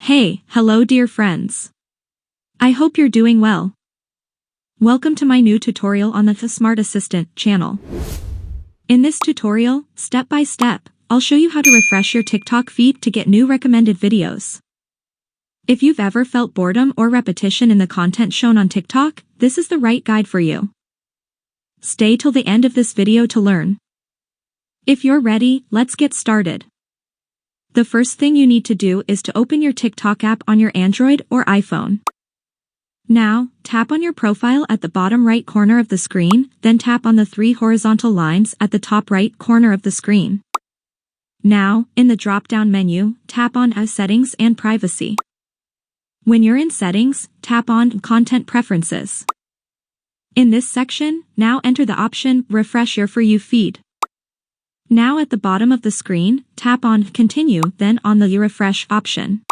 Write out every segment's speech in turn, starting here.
Hello dear friends. I hope you're doing well. Welcome to my new tutorial on the Smart Assistant channel. In this tutorial, step by step, I'll show you how to refresh your TikTok feed to get new recommended videos. If you've ever felt boredom or repetition in the content shown on TikTok, this is the right guide for you. Stay till the end of this video to learn. If you're ready, let's get started. The first thing you need to do is to open your TikTok app on your Android or iPhone. Now, tap on your profile at the bottom right corner of the screen, then tap on the three horizontal lines at the top right corner of the screen. Now, in the drop-down menu, tap on Settings and Privacy. When you're in Settings, tap on Content Preferences. In this section, now enter the option Refresh Your For You feed. Now at the bottom of the screen, tap on Continue, then on the Refresh option.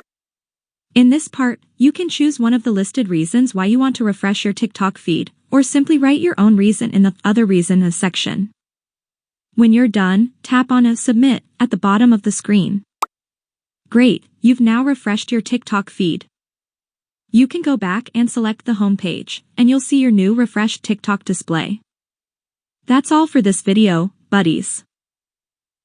In this part, you can choose one of the listed reasons why you want to refresh your TikTok feed, or simply write your own reason in the Other Reasons section. When you're done, tap on Submit at the bottom of the screen. Great, you've now refreshed your TikTok feed. You can go back and select the home page, and you'll see your new refreshed TikTok display. That's all for this video, buddies.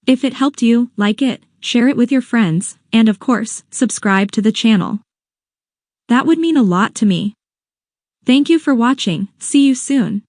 If it helped you, like it, share it with your friends, and of course, subscribe to the channel. That would mean a lot to me. Thank you for watching, see you soon.